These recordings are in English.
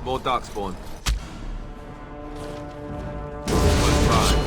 More darkspawn. Let's ride.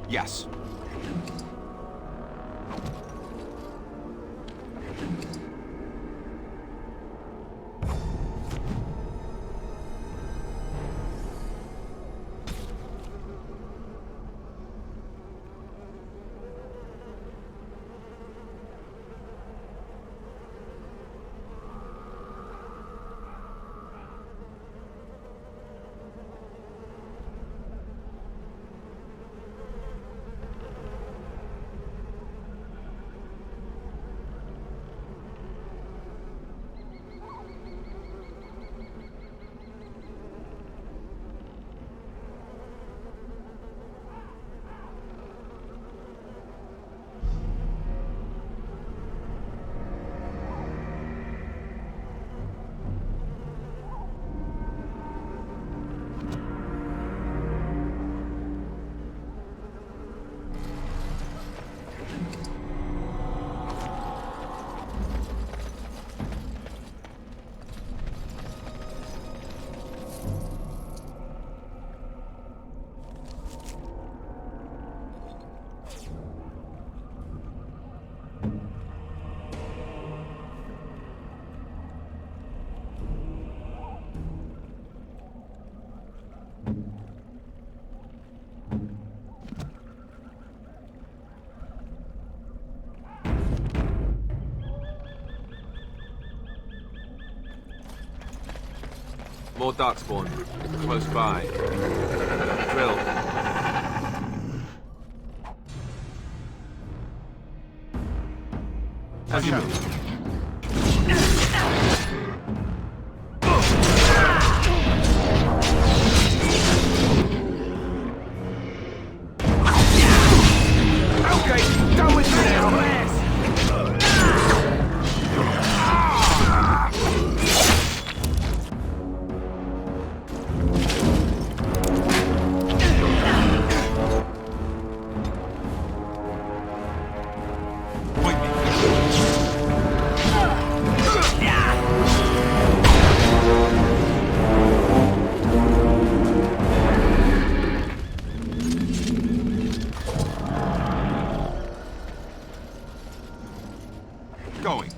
Yes. More darkspawn. Close by. Drill. As you move. Okay, done with you now, lads! Going.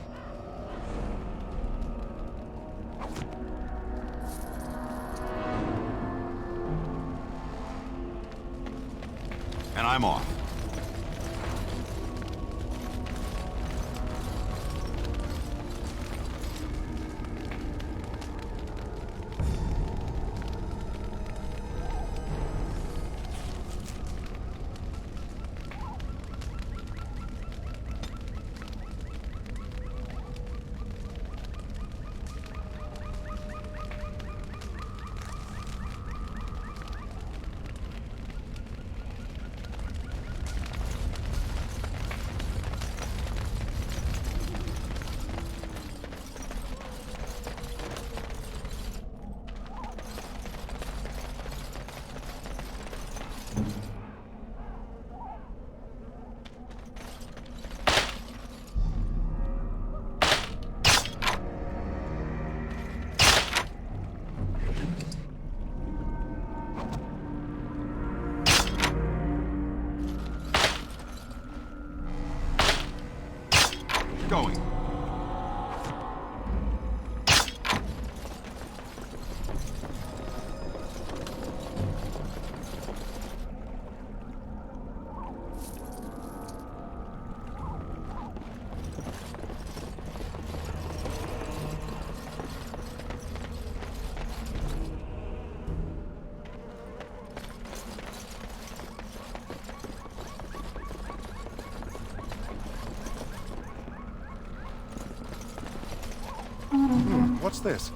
And I'm off. Going. What's this?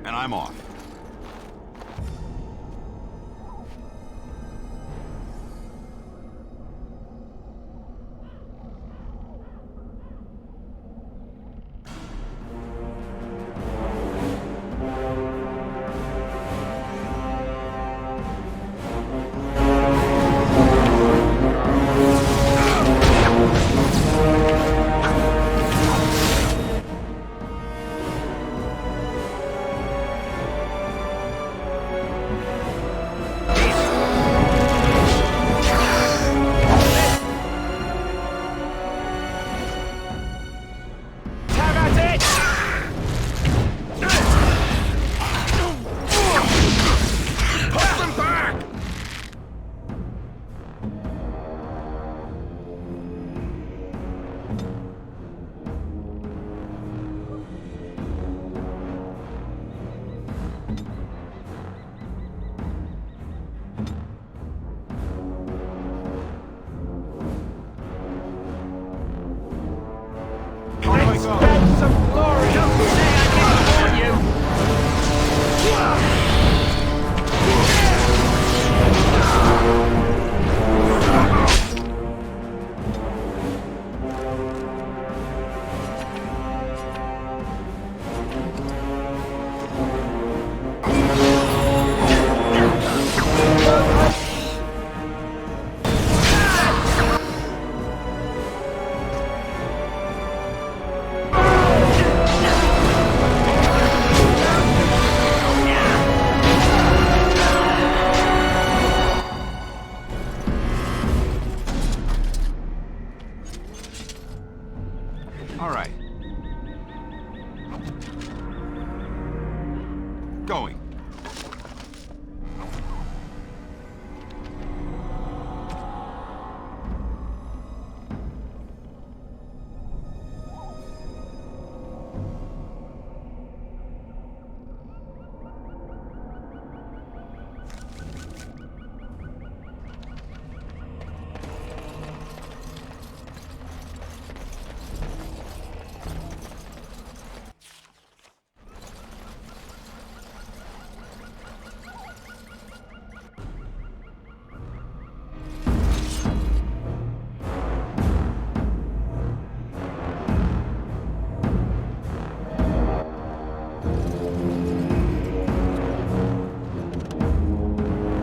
And I'm off. All right. Going.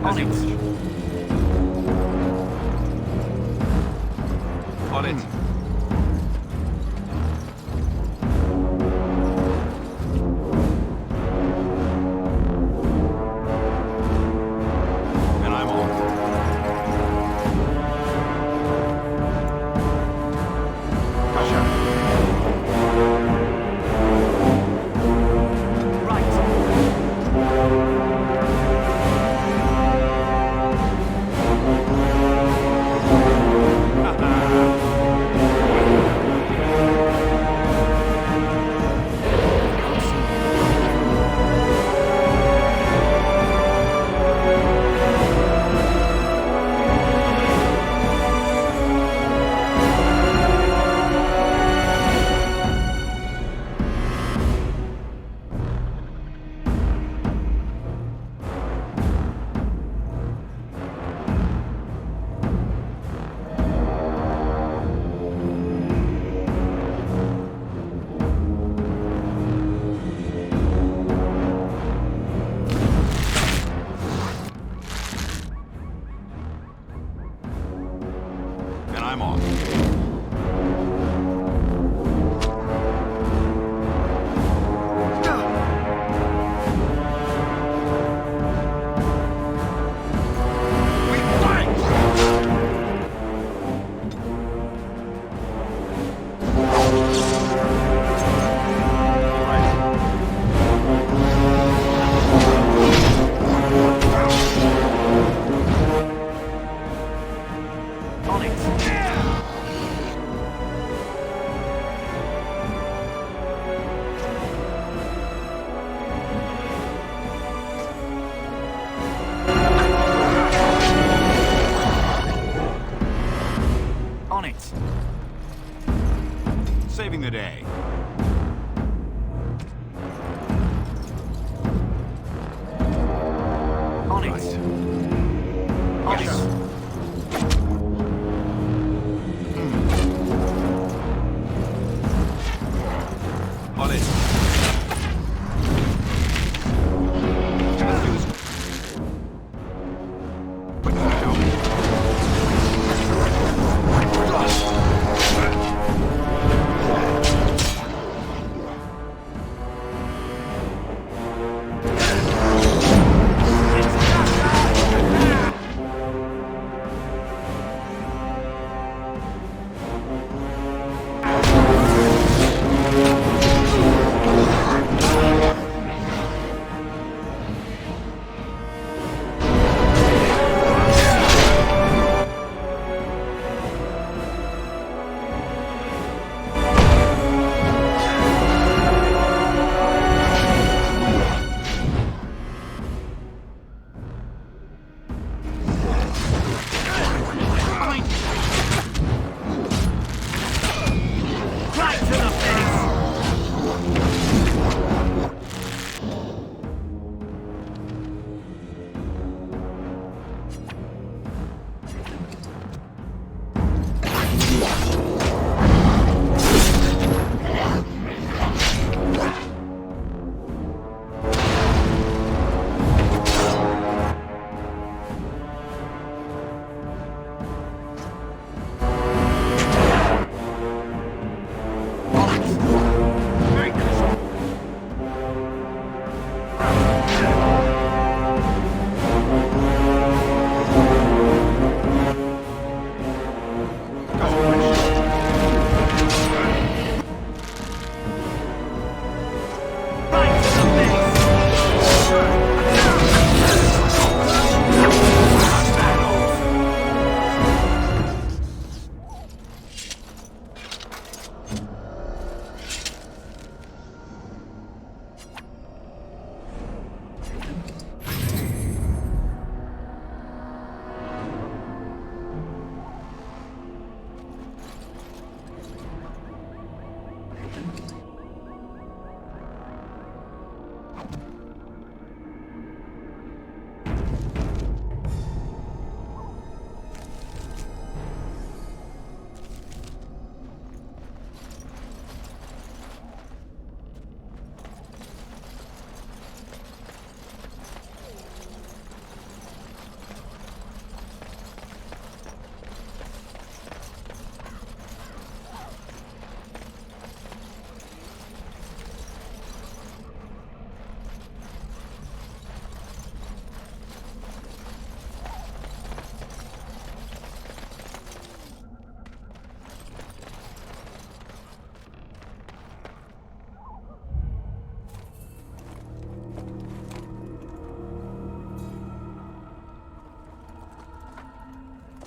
On it. On it. And I'm off. Right.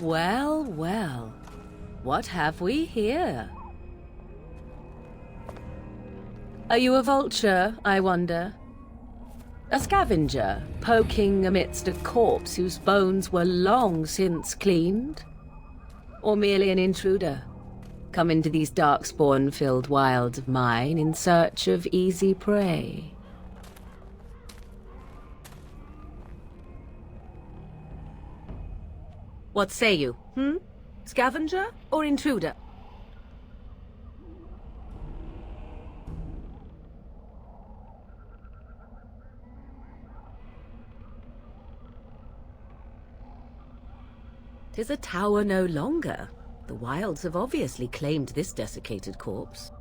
Well, well. What have we here? Are you a vulture, I wonder? A scavenger, poking amidst a corpse whose bones were long since cleaned? Or merely an intruder, come into these darkspawn-filled wilds of mine in search of easy prey? What say you, Scavenger or intruder? "'Tis a tower no longer. The wilds have obviously claimed this desiccated corpse.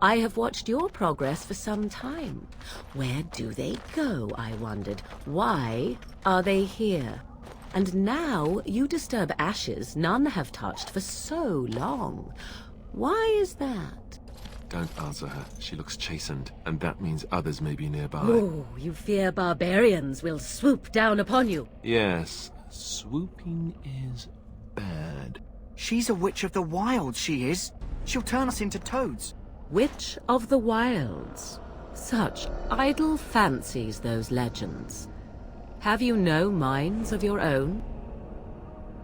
I have watched your progress for some time. Where do they go, I wondered? Why are they here? And now you disturb ashes none have touched for so long. Why is that?" Don't answer her. She looks chastened, and that means others may be nearby. Oh, you fear barbarians will swoop down upon you. Yes, swooping is bad. She's a witch of the wilds, she is. She'll turn us into toads. Witch of the Wilds. Such idle fancies, those legends. Have you no minds of your own?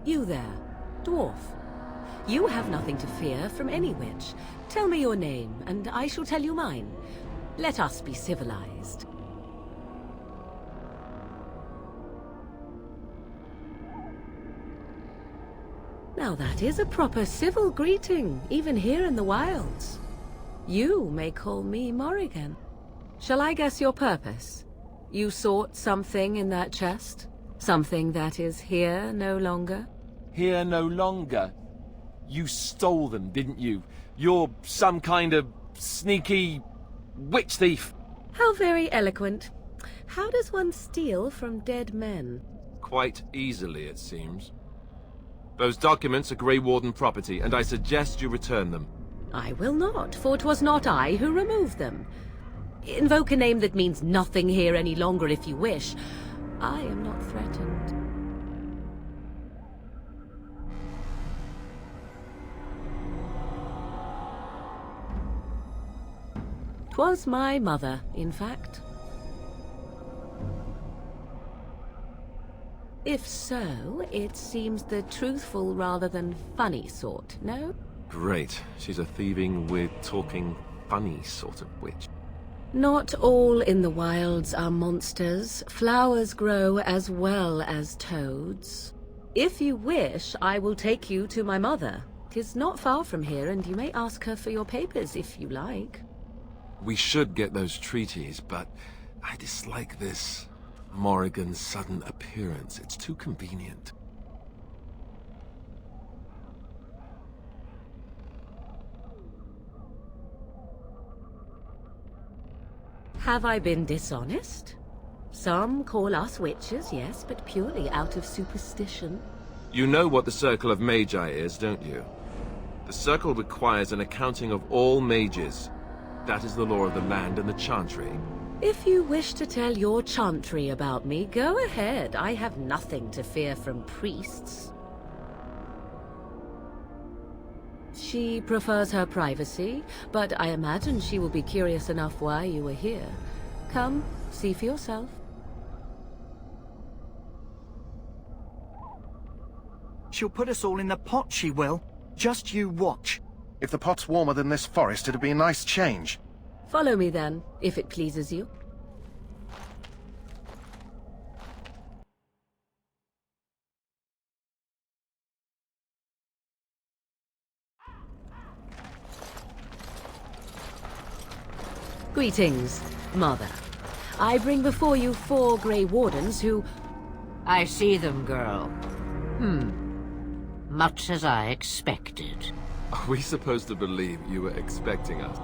You there, dwarf. You have nothing to fear from any witch. Tell me your name, and I shall tell you mine. Let us be civilized. Now that is a proper civil greeting, even here in the wilds. You may call me Morrigan. Shall I guess your purpose? You sought something in that chest? Something that is here no longer? Here no longer? You stole them, didn't you? You're some kind of sneaky witch thief. How very eloquent. How does one steal from dead men? Quite easily, it seems. Those documents are Grey Warden property, and I suggest you return them. I will not, for 'twas not I who removed them. Invoke a name that means nothing here any longer if you wish. I am not threatened. 'Twas my mother, in fact. If so, it seems the truthful rather than funny sort, no? Great. She's a thieving, weird, talking, funny sort of witch. Not all in the wilds are monsters. Flowers grow as well as toads. If you wish, I will take you to my mother. 'Tis not far from here, and you may ask her for your papers if you like. We should get those treaties, but I dislike this Morrigan's sudden appearance. It's too convenient. Have I been dishonest? Some call us witches, yes, but purely out of superstition. You know what the Circle of Magi is, don't you? The Circle requires an accounting of all mages. That is the law of the land and the Chantry. If you wish to tell your chantry about me, go ahead. I have nothing to fear from priests. She prefers her privacy, but I imagine she will be curious enough why you were here. Come, see for yourself. She'll put us all in the pot, she will. Just you watch. If the pot's warmer than this forest, it'd be a nice change. Follow me then, if it pleases you. Greetings, Mother. I bring before you 4 Grey Wardens who... I see them, girl. Much as I expected. Are we supposed to believe you were expecting us?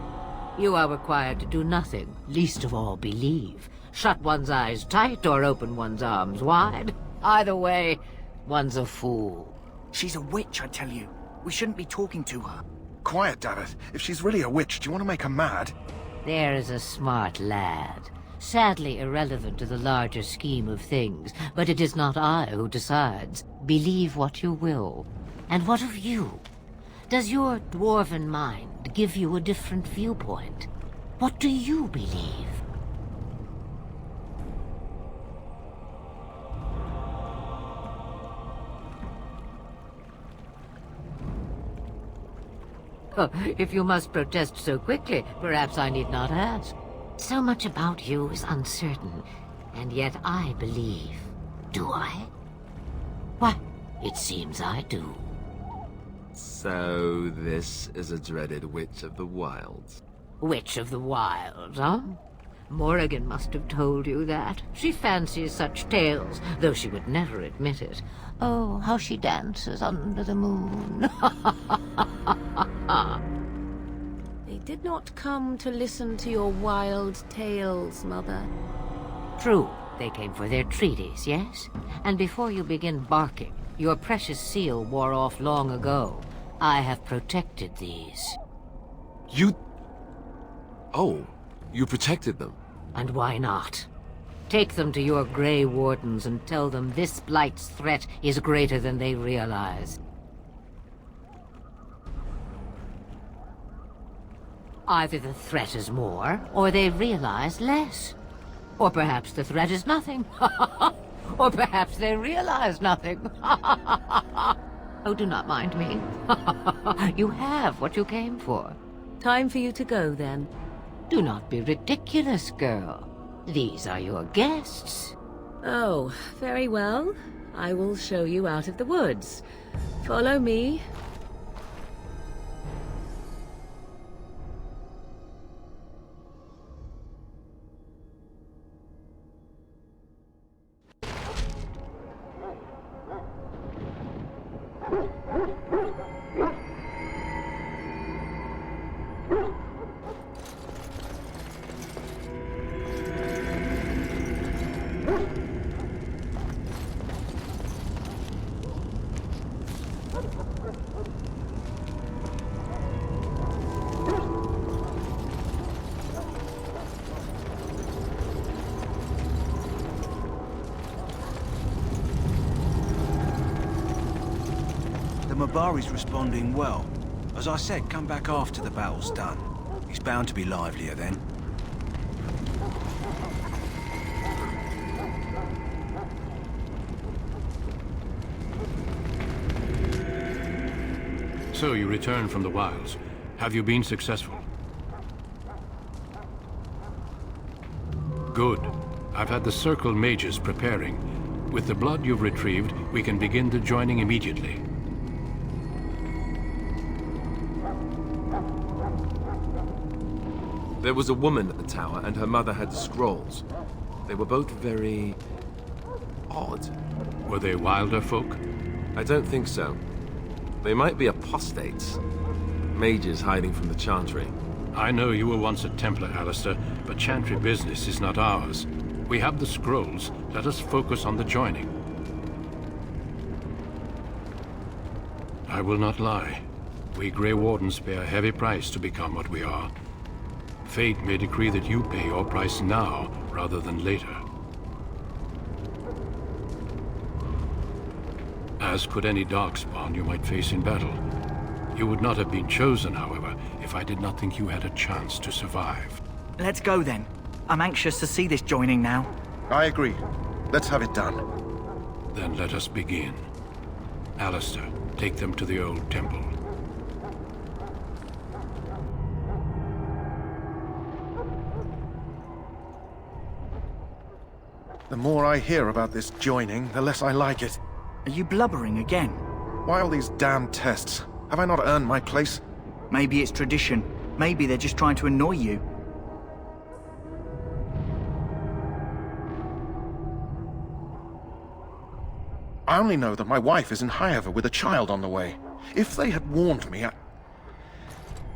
You are required to do nothing, least of all believe. Shut one's eyes tight or open one's arms wide. Either way, one's a fool. She's a witch, I tell you. We shouldn't be talking to her. Quiet, damn it. If she's really a witch, do you want to make her mad? There is a smart lad. Sadly irrelevant to the larger scheme of things, but it is not I who decides. Believe what you will. And what of you? Does your dwarven mind give you a different viewpoint? What do you believe? Oh, if you must protest so quickly, perhaps I need not ask. So much about you is uncertain, and yet I believe. Do I? Why, it seems I do. So, this is a dreaded Witch of the Wilds. Witch of the Wilds, huh? Morrigan must have told you that. She fancies such tales, though she would never admit it. Oh, how she dances under the moon. They did not come to listen to your wild tales, Mother. True, they came for their treaties, yes? And before you begin barking, your precious seal wore off long ago. I have protected these. You... Oh, you protected them? And why not? Take them to your Grey Wardens and tell them this Blight's threat is greater than they realize. Either the threat is more, or they realize less. Or perhaps the threat is nothing. Or perhaps they realize nothing. Oh, do not mind me. You have what you came for. Time for you to go, then. Do not be ridiculous, girl. These are your guests. Oh, very well. I will show you out of the woods. Follow me. The Mabari's responding well. As I said, come back after the battle's done. He's bound to be livelier then. So you returned from the wilds. Have you been successful? Good. I've had the Circle mages preparing. With the blood you've retrieved, we can begin the joining immediately. There was a woman at the tower, and her mother had the scrolls. They were both very... odd. Were they wilder folk? I don't think so. They might be apostates. Mages hiding from the Chantry. I know you were once a Templar, Alistair, but Chantry business is not ours. We have the scrolls. Let us focus on the joining. I will not lie. We Grey Wardens pay a heavy price to become what we are. Fate may decree that you pay your price now, rather than later. As could any darkspawn you might face in battle. You would not have been chosen, however, if I did not think you had a chance to survive. Let's go then. I'm anxious to see this joining now. I agree. Let's have it done. Then let us begin. Alistair, take them to the old temple. The more I hear about this joining, the less I like it. Are you blubbering again? Why all these damn tests? Have I not earned my place? Maybe it's tradition. Maybe they're just trying to annoy you. I only know that my wife is in Highover with a child on the way. If they had warned me,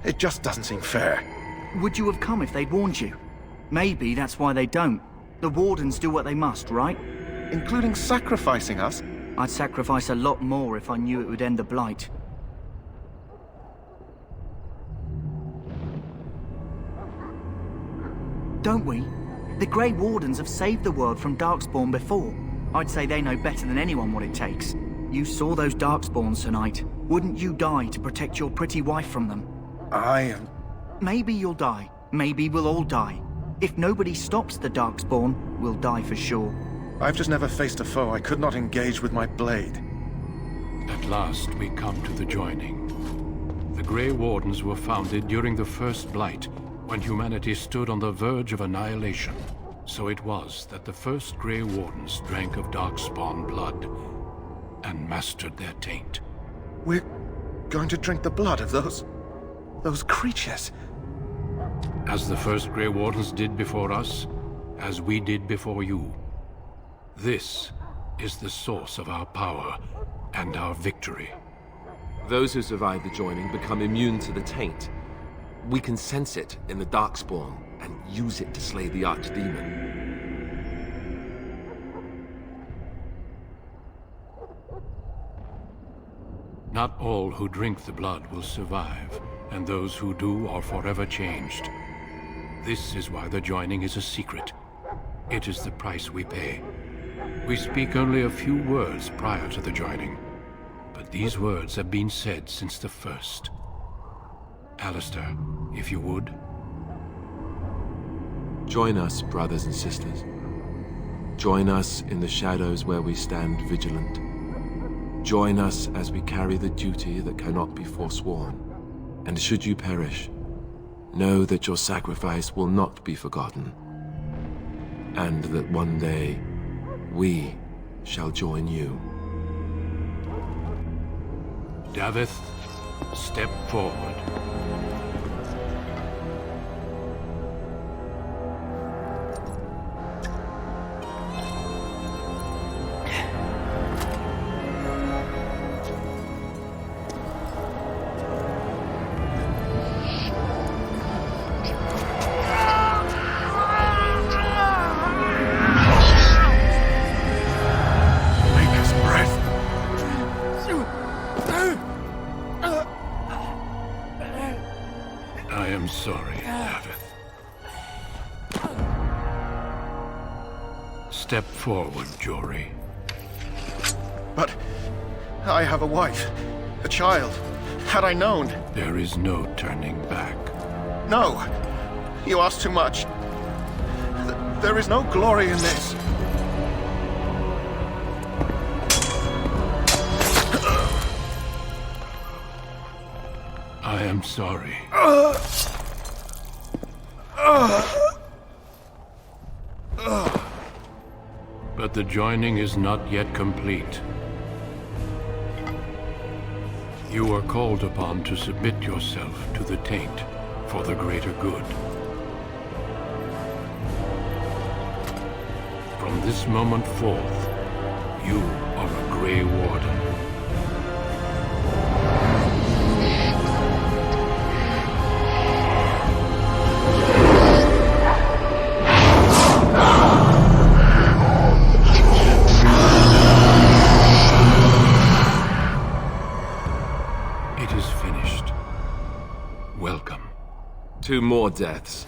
it just doesn't seem fair. Would you have come if they'd warned you? Maybe that's why they don't. The Wardens do what they must, right? Including sacrificing us? I'd sacrifice a lot more if I knew it would end the Blight. Don't we? The Grey Wardens have saved the world from Darkspawn before. I'd say they know better than anyone what it takes. You saw those Darkspawns tonight. Wouldn't you die to protect your pretty wife from them? Maybe you'll die. Maybe we'll all die. If nobody stops the Darkspawn, we'll die for sure. I've just never faced a foe I could not engage with my blade. At last, we come to the joining. The Grey Wardens were founded during the First Blight, when humanity stood on the verge of annihilation. So it was that the first Grey Wardens drank of Darkspawn blood and mastered their taint. We're going to drink the blood of those creatures. As the first Grey Wardens did before us, as we did before you. This is the source of our power and our victory. Those who survive the joining become immune to the taint. We can sense it in the Darkspawn and use it to slay the Archdemon. Not all who drink the blood will survive, and those who do are forever changed. This is why the joining is a secret. It is the price we pay. We speak only a few words prior to the joining, but these words have been said since the first. Alistair, if you would. Join us, brothers and sisters. Join us in the shadows where we stand vigilant. Join us as we carry the duty that cannot be forsworn. And should you perish, know that your sacrifice will not be forgotten. And that one day, we shall join you. Davith, step forward. Step forward, Jory. But I have a wife, a child. Had I known... There is no turning back. No! You ask too much. There is no glory in this. I am sorry. But the joining is not yet complete. You are called upon to submit yourself to the taint for the greater good. From this moment forth, you are a Grey Warden. Two more deaths.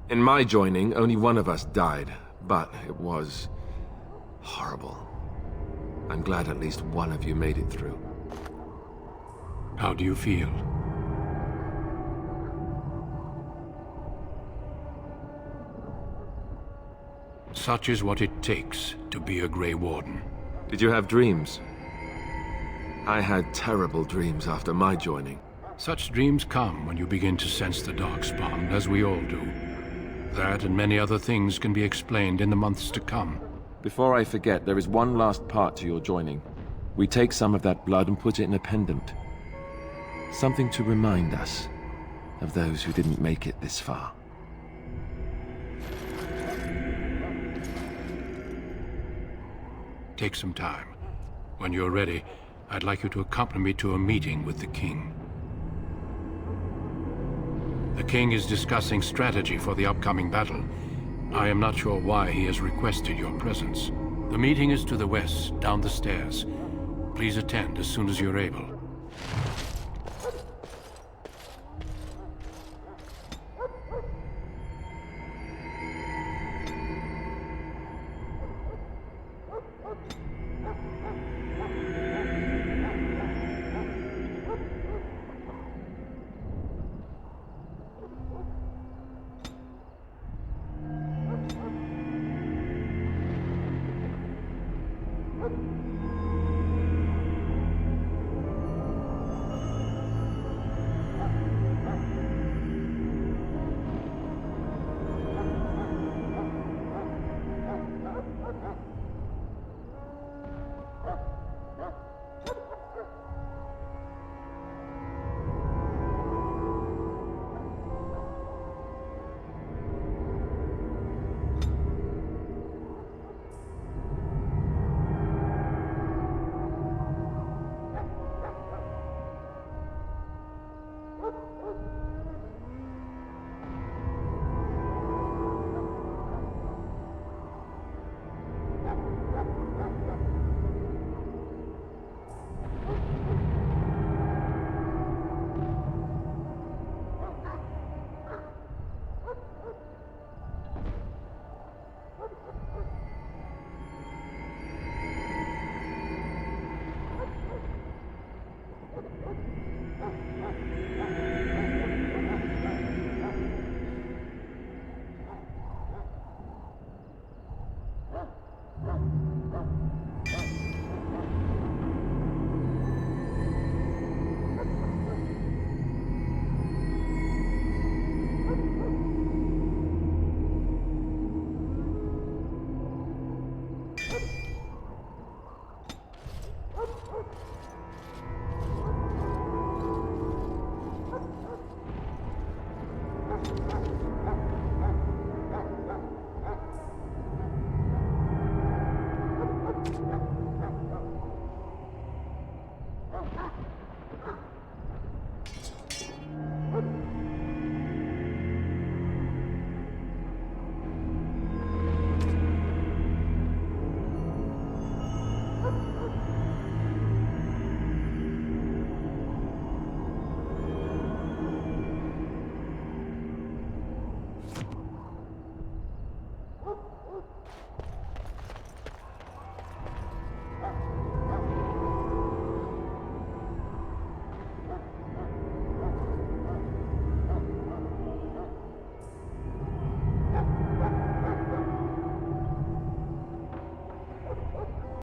In my joining, only one of us died, but it was horrible. I'm glad at least one of you made it through. How do you feel? Such is what it takes to be a Grey Warden. Did you have dreams? I had terrible dreams after my joining. Such dreams come when you begin to sense the Darkspawn, as we all do. That and many other things can be explained in the months to come. Before I forget, there is one last part to your joining. We take some of that blood and put it in a pendant. Something to remind us of those who didn't make it this far. Take some time. When you're ready, I'd like you to accompany me to a meeting with the king. The king is discussing strategy for the upcoming battle. I am not sure why he has requested your presence. The meeting is to the west, down the stairs. Please attend as soon as you're able.